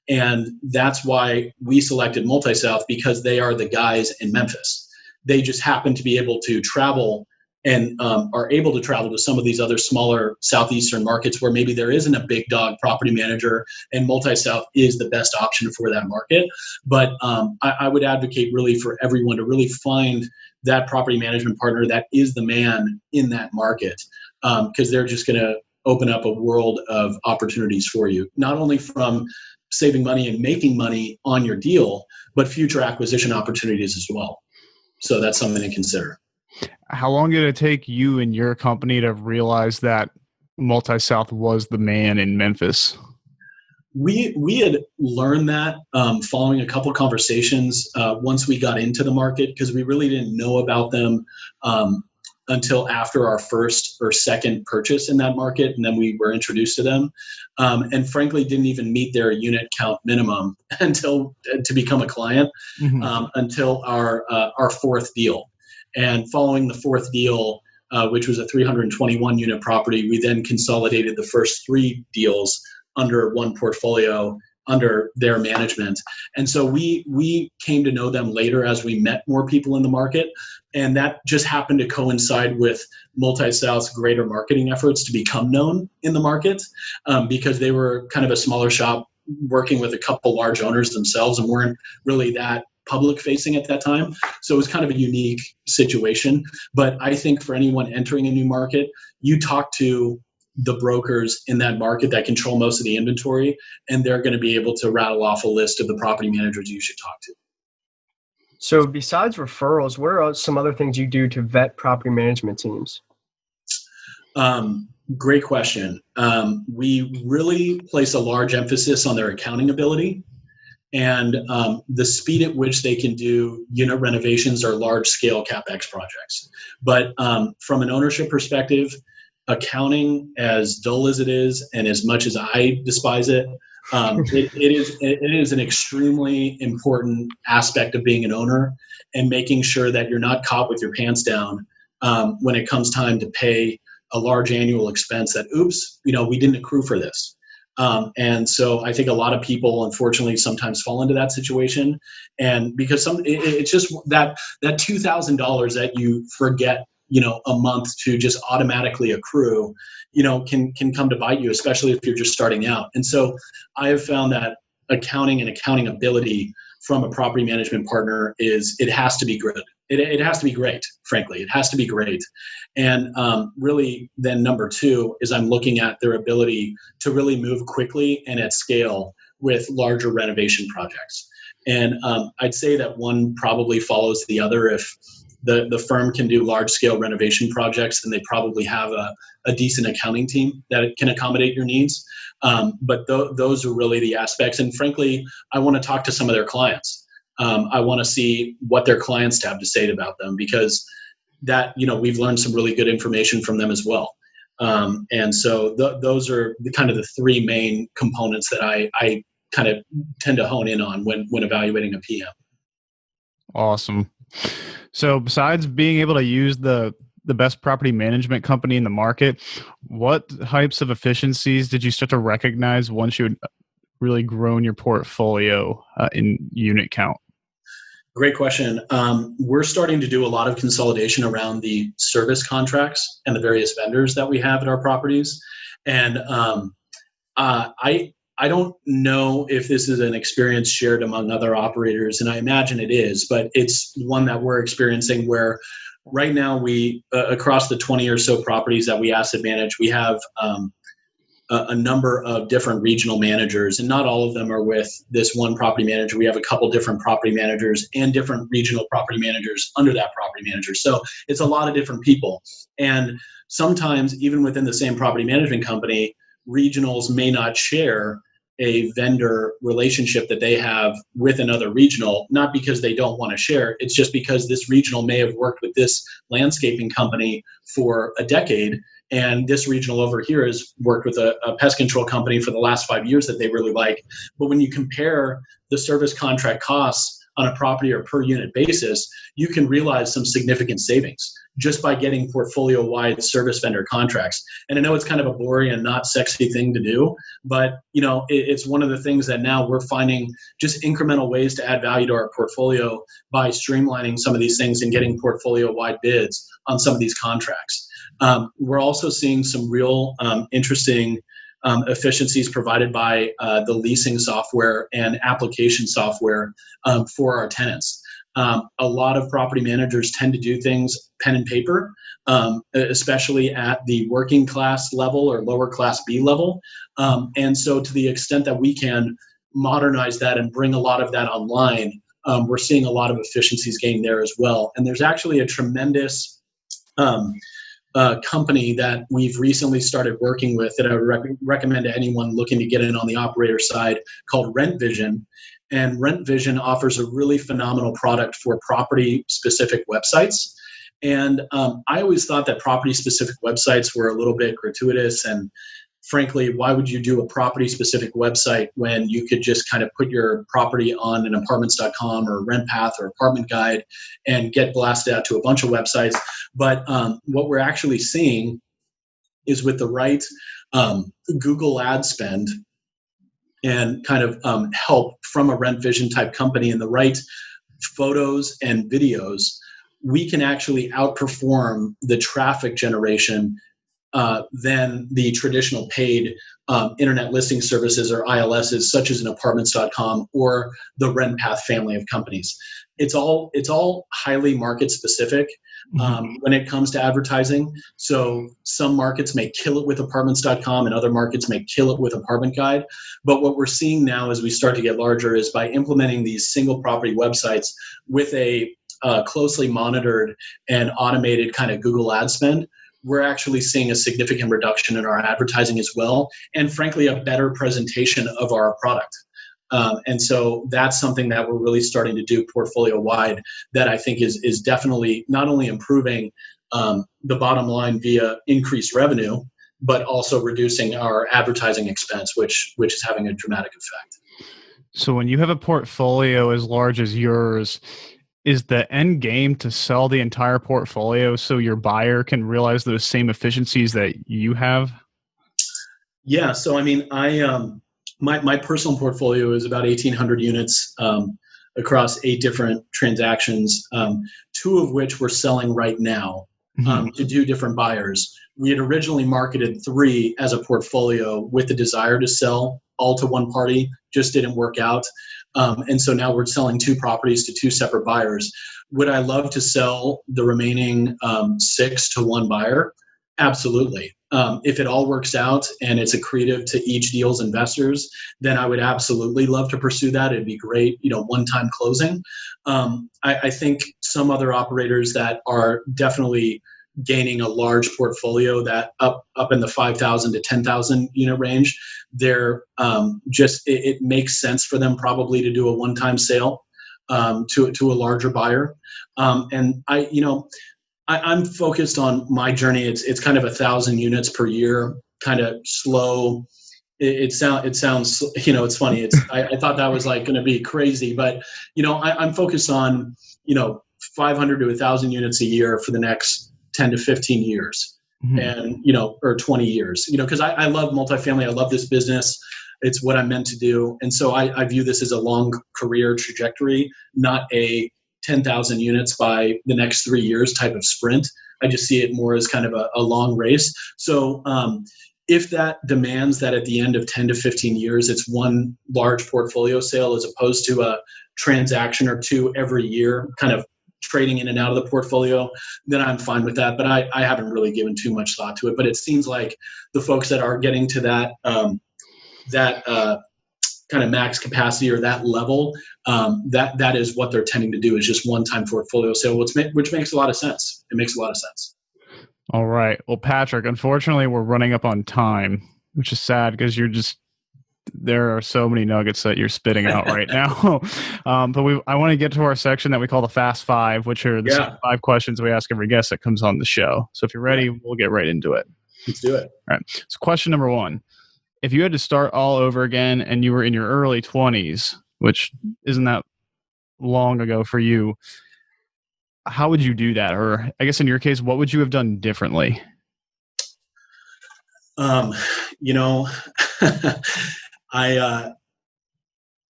And that's why we selected MultiSouth, because they are the guys in Memphis. They just happen to be able to travel and are able to travel to some of these other smaller southeastern markets where maybe there isn't a big dog property manager, and MultiSouth is the best option for that market. But I would advocate really for everyone to really find that property management partner that is the man in that market, because they're just going to open up a world of opportunities for you, not only from saving money and making money on your deal, but future acquisition opportunities as well. So that's something to consider. How long did it take you and your company to realize that MultiSouth was the man in Memphis? We had learned that following a couple conversations once we got into the market, because we really didn't know about them until after our first or second purchase in that market, and then we were introduced to them, and frankly didn't even meet their unit count minimum until to become a client, until our fourth deal. And following the fourth deal, which was a 321 unit property, we then consolidated the first three deals under one portfolio under their management. And so we came to know them later as we met more people in the market. And that just happened to coincide with MultiSouth's greater marketing efforts to become known in the market, because they were kind of a smaller shop working with a couple large owners themselves and weren't really that public facing at that time. So it was kind of a unique situation. But I think for anyone entering a new market, you talk to the brokers in that market that control most of the inventory, and they're going to be able to rattle off a list of the property managers you should talk to. So besides referrals, what are some other things you do to vet property management teams? Great question. We really place a large emphasis on their accounting ability and the speed at which they can do unit renovations or large scale CapEx projects. But from an ownership perspective, accounting, as dull as it is and as much as I despise it, it is an extremely important aspect of being an owner, and making sure that you're not caught with your pants down when it comes time to pay a large annual expense that, oops, we didn't accrue for this. And so I think a lot of people, unfortunately, sometimes fall into that situation. And because it's just that $2,000 that you forget, a month to just automatically accrue, can come to bite you, especially if you're just starting out. And so I have found that accounting and accounting ability from a property management partner it has to be good. It has to be great, frankly. It has to be great. And really, then number two is I'm looking at their ability to really move quickly and at scale with larger renovation projects. And I'd say that one probably follows the other. If the firm can do large scale renovation projects, then they probably have a decent accounting team that can accommodate your needs. But those are really the aspects. And frankly, I want to talk to some of their clients. I want to see what their clients have to say about them, because that, we've learned some really good information from them as well. And so those are the three main components that I kind of tend to hone in on when evaluating a PM. Awesome. So besides being able to use the best property management company in the market, what types of efficiencies did you start to recognize once you had really grown your portfolio in unit count? Great question. We're starting to do a lot of consolidation around the service contracts and the various vendors that we have at our properties. And I don't know if this is an experience shared among other operators, and I imagine it is, but it's one that we're experiencing where right now we, across the 20 or so properties that we asset manage, we have a number of different regional managers, and not all of them are with this one property manager. We have a couple different property managers and different regional property managers under that property manager. So it's a lot of different people. And sometimes even within the same property management company, regionals may not share a vendor relationship that they have with another regional, not because they don't want to share. It's just because this regional may have worked with this landscaping company for a decade, and this regional over here has worked with a pest control company for the last 5 years that they really like. But when you compare the service contract costs on a property or per unit basis, you can realize some significant savings just by getting portfolio-wide service vendor contracts. And I know it's kind of a boring and not sexy thing to do, but it's one of the things that now we're finding just incremental ways to add value to our portfolio by streamlining some of these things and getting portfolio-wide bids on some of these contracts. We're also seeing some real interesting efficiencies provided by the leasing software and application software for our tenants. A lot of property managers tend to do things pen and paper, especially at the working class level or lower class B level. And so to the extent that we can modernize that and bring a lot of that online, we're seeing a lot of efficiencies gained there as well. And there's actually a tremendous company that we've recently started working with that I would recommend to anyone looking to get in on the operator side, called RentVision. And RentVision offers a really phenomenal product for property-specific websites. And I always thought that property-specific websites were a little bit gratuitous, and frankly, why would you do a property-specific website when you could just kind of put your property on an apartments.com or RentPath or Apartment Guide and get blasted out to a bunch of websites? But what we're actually seeing is with the right Google ad spend and kind of help from a RentVision type company and the right photos and videos, we can actually outperform the traffic generation than the traditional paid internet listing services or ILSs, such as an apartments.com or the RentPath family of companies. It's all highly market specific when it comes to advertising. So some markets may kill it with apartments.com and other markets may kill it with Apartment Guide. But what we're seeing now as we start to get larger is by implementing these single property websites with a closely monitored and automated kind of Google ad spend, we're actually seeing a significant reduction in our advertising as well, and frankly, a better presentation of our product. And so that's something that we're really starting to do portfolio-wide that I think is definitely not only improving the bottom line via increased revenue, but also reducing our advertising expense, which is having a dramatic effect. So when you have a portfolio as large as yours, is the end game to sell the entire portfolio so your buyer can realize those same efficiencies that you have? Yeah. So, I mean, my personal portfolio is about 1,800 units across 8 different transactions, 2 of which we're selling right now to 2 different buyers. We had originally marketed 3 as a portfolio with the desire to sell all to one party, just didn't work out. And so now we're selling 2 properties to 2 separate buyers. Would I love to sell the remaining 6 to one buyer? Absolutely. If it all works out and it's accretive to each deal's investors, then I would absolutely love to pursue that. It'd be great, one-time closing. I think some other operators that are definitely gaining a large portfolio that up in the 5,000 to 10,000 unit range, they're it makes sense for them probably to do a one-time sale to a larger buyer. And I'm focused on my journey. It's kind of 1,000 units per year, kind of slow. It sounds, it's funny. I thought that was like going to be crazy, but I'm focused on 500 to 1,000 units a year for the next 10 to 15 years, and or 20 years. Because I love multifamily. I love this business. It's what I'm meant to do, and so I view this as a long career trajectory, not a 10,000 units by the next 3 years type of sprint. I just see it more as kind of a long race. So if that demands that at the end of 10 to 15 years, it's one large portfolio sale as opposed to a transaction or 2 every year, kind of trading in and out of the portfolio, then I'm fine with that. But I haven't really given too much thought to it. But it seems like the folks that are getting to that kind of max capacity or that level, that is what they're tending to do, is just one-time portfolio sale, which makes a lot of sense. It makes a lot of sense. All right. Well, Patrick, unfortunately, we're running up on time, which is sad because there are so many nuggets that you're spitting out right now. But I want to get to our section that we call the Fast Five, which are the 5 questions we ask every guest that comes on the show. So if you're ready, we'll get right into it. Let's do it. All right. So question number 1. If you had to start all over again and you were in your early 20s, which isn't that long ago for you, how would you do that? Or I guess in your case, what would you have done differently? You know, I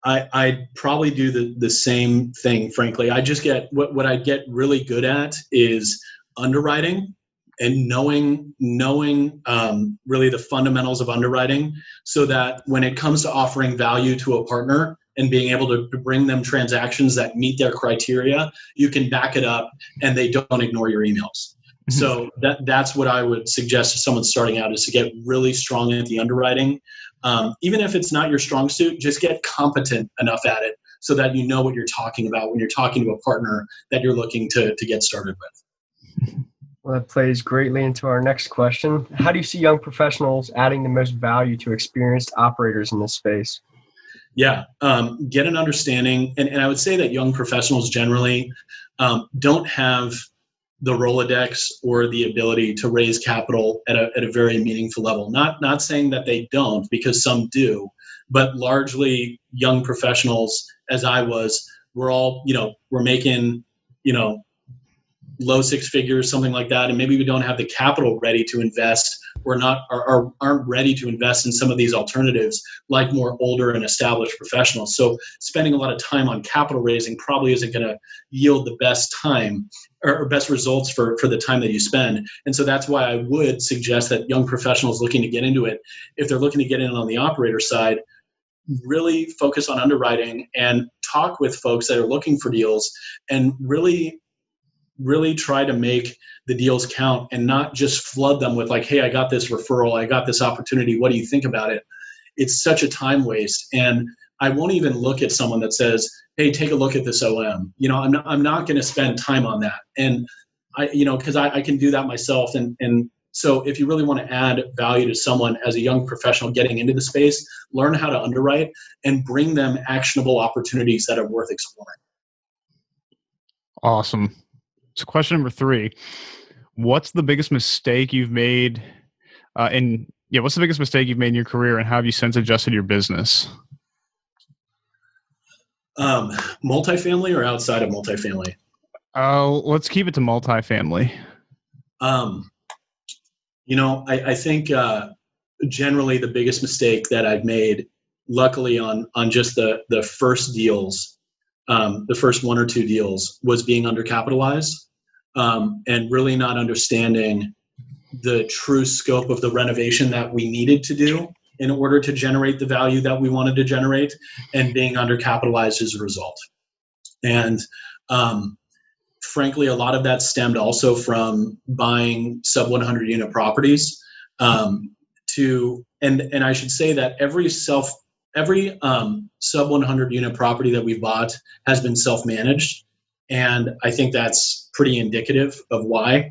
I'd probably do the same thing, frankly. I just get what I get really good at is underwriting and knowing really the fundamentals of underwriting, so that when it comes to offering value to a partner and being able to bring them transactions that meet their criteria, you can back it up and they don't ignore your emails. So that's what I would suggest to someone starting out, is to get really strong at the underwriting. Even if it's not your strong suit, just get competent enough at it so that you know what you're talking about when you're talking to a partner that you're looking to get started with. Well, that plays greatly into our next question. How do you see young professionals adding the most value to experienced operators in this space? Yeah, get an understanding. And I would say that young professionals generally don't have the Rolodex or the ability to raise capital at a very meaningful level. Not saying that they don't, because some do, but largely young professionals, as I was, we're making, low six figures, something like that, and maybe we don't have the capital ready to invest, or aren't ready to invest in some of these alternatives like more older and established professionals. So spending a lot of time on capital raising probably isn't going to yield the best time or best results for the time that you spend. And so that's why I would suggest that young professionals looking to get into it, if they're looking to get in on the operator side, really focus on underwriting and talk with folks that are looking for deals, and really try to make the deals count, and not just flood them with like, hey, I got this referral, I got this opportunity, what do you think about it? It's such a time waste. And I won't even look at someone that says, hey, take a look at this OM. I'm not going to spend time on that. And because I can do that myself. And so if you really want to add value to someone as a young professional getting into the space, learn how to underwrite and bring them actionable opportunities that are worth exploring. Awesome. So question number 3, what's the biggest mistake you've made what's the biggest mistake you've made in your career, and how have you since adjusted your business? Multifamily or outside of multifamily? Let's keep it to multifamily. I think generally the biggest mistake that I've made, luckily on just the first deals, the first 1 or 2 deals, was being undercapitalized, and really not understanding the true scope of the renovation that we needed to do in order to generate the value that we wanted to generate, and being undercapitalized as a result. And frankly, a lot of that stemmed also from buying sub 100 unit properties. And I should say that every sub 100 unit property that we've bought has been self-managed. And I think that's pretty indicative of why,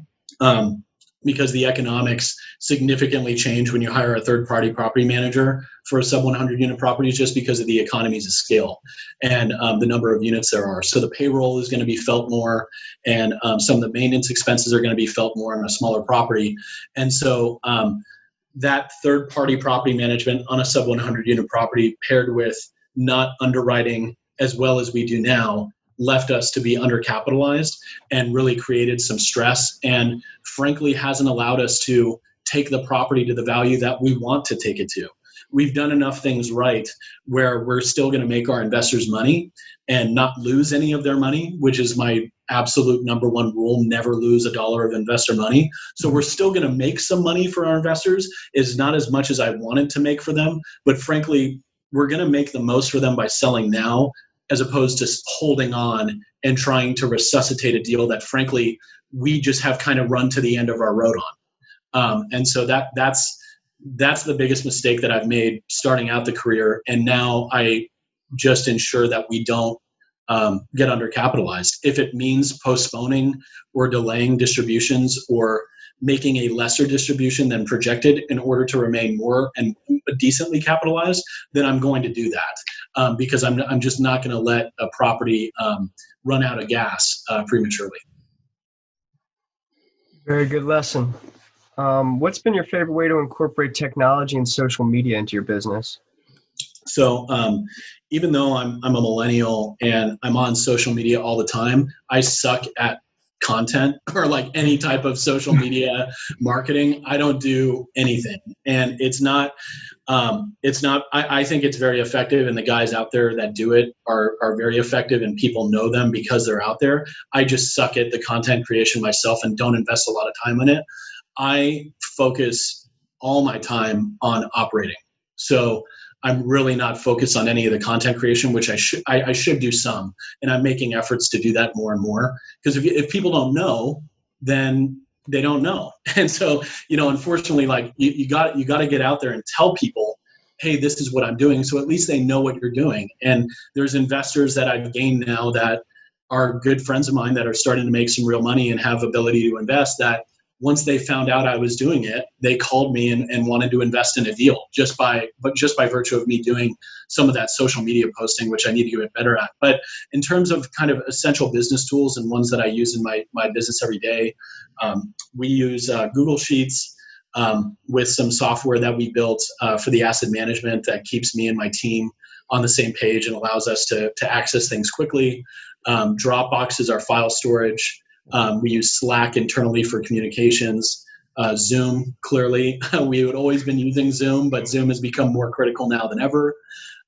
because the economics significantly change when you hire a third-party property manager for a sub 100 unit properties, just because of the economies of scale and the number of units there are. So the payroll is going to be felt more, and some of the maintenance expenses are going to be felt more on a smaller property. And so that third-party property management on a sub 100 unit property, paired with not underwriting as well as we do now, left us to be undercapitalized and really created some stress, and frankly hasn't allowed us to take the property to the value that we want to take it to. We've done enough things right where we're still going to make our investors money and not lose any of their money, which is my absolute number one rule: never lose $1 of investor money. So we're still going to make some money for our investors. It's not as much as I wanted to make for them, but frankly, we're going to make the most for them by selling now, as opposed to holding on and trying to resuscitate a deal that frankly we just have kind of run to the end of our road on. And so that's the biggest mistake that I've made starting out the career. And now I just ensure that we don't get undercapitalized. If it means postponing or delaying distributions, or making a lesser distribution than projected in order to remain more and decently capitalized, then I'm going to do that, because I'm just not going to let a property run out of gas prematurely. Very good lesson. What's been your favorite way to incorporate technology and social media into your business? So even though I'm a millennial and I'm on social media all the time, I suck at content or like any type of social media marketing. I don't do anything, and it's not. I think it's very effective, and the guys out there that do it are very effective, and people know them because they're out there. I just suck at the content creation myself and don't invest a lot of time in it. I focus all my time on operating. So I'm really not focused on any of the content creation, which I should do some, and I'm making efforts to do that more and more. Because if people don't know, then they don't know. And so, unfortunately, like you got to get out there and tell people, hey, this is what I'm doing. So at least they know what you're doing. And there's investors that I've gained now that are good friends of mine that are starting to make some real money and have ability to invest, that once they found out I was doing it, they called me and wanted to invest in a deal just by virtue of me doing some of that social media posting, which I need to get better at. But in terms of kind of essential business tools and ones that I use in my business every day, we use Google Sheets with some software that we built for the asset management that keeps me and my team on the same page and allows us to access things quickly. Dropbox is our file storage. We use Slack internally for communications. Zoom, clearly, we had always been using Zoom, but Zoom has become more critical now than ever.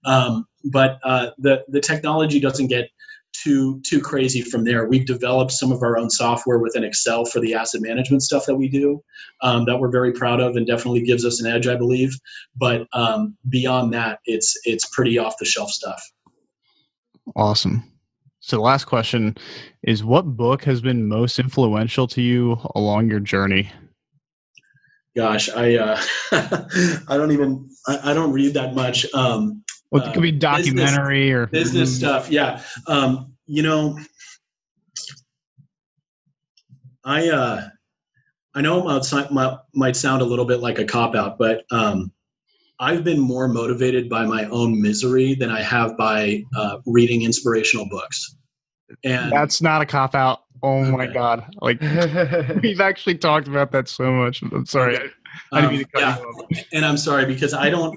But the technology doesn't get too crazy from there. We've developed some of our own software within Excel for the asset management stuff that we do, that we're very proud of and definitely gives us an edge, I believe. But beyond that, it's pretty off the shelf stuff. Awesome. So the last question is, what book has been most influential to you along your journey? Gosh, I don't read that much. Well, it could be documentary or business stuff. Yeah. I know it might sound a little bit like a cop-out, but I've been more motivated by my own misery than I have by reading inspirational books. And that's not a cop-out. Oh my okay. God. Like, we've actually talked about that so much. I'm sorry. Okay. I didn't mean to cut you off. And I'm sorry because I don't,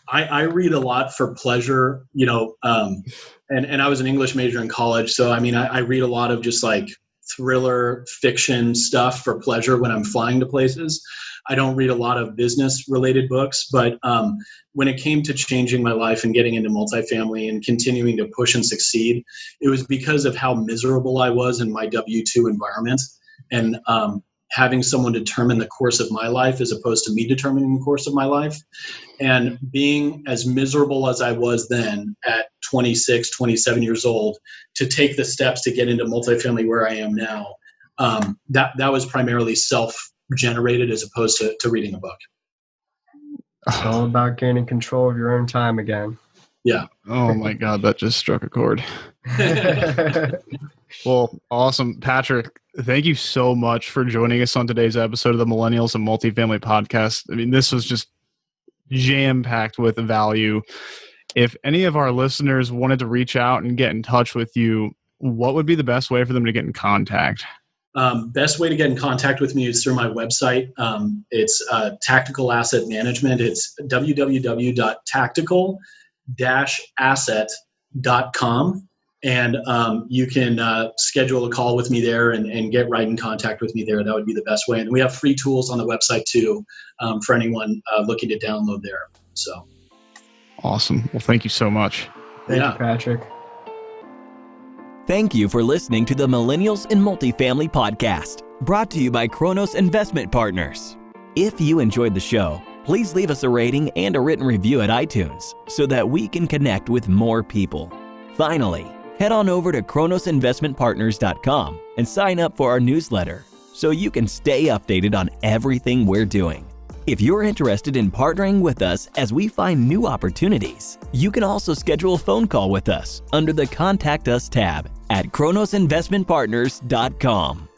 I read a lot for pleasure, and I was an English major in college. So, I mean, I read a lot of just like thriller fiction stuff for pleasure when I'm flying to places. I don't read a lot of business related books, but when it came to changing my life and getting into multifamily and continuing to push and succeed, it was because of how miserable I was in my W-2 environment, and having someone determine the course of my life as opposed to me determining the course of my life. And being as miserable as I was then at 26, 27 years old, to take the steps to get into multifamily where I am now, that was primarily self-generated as opposed to reading a book. It's all about gaining control of your own time again. Yeah. Oh my God, that just struck a chord. Well, awesome. Patrick, thank you so much for joining us on today's episode of the Millennials and Multifamily Podcast. I mean, this was just jam-packed with value. If any of our listeners wanted to reach out and get in touch with you, what would be the best way for them to get in contact? Best way to get in contact with me is through my website. It's Tactical Asset Management. It's www.tactical-asset.com. And you can schedule a call with me there and get right in contact with me there. That would be the best way. And we have free tools on the website too, for anyone looking to download there. So awesome. Well, thank you so much. Thank you, Patrick. Thank you for listening to the Millennials in Multifamily Podcast, brought to you by Kronos Investment Partners. If you enjoyed the show, please leave us a rating and a written review at iTunes so that we can connect with more people. Finally, head on over to KronosInvestmentPartners.com and sign up for our newsletter so you can stay updated on everything we're doing. If you're interested in partnering with us as we find new opportunities, you can also schedule a phone call with us under the Contact Us tab at KronosInvestmentPartners.com.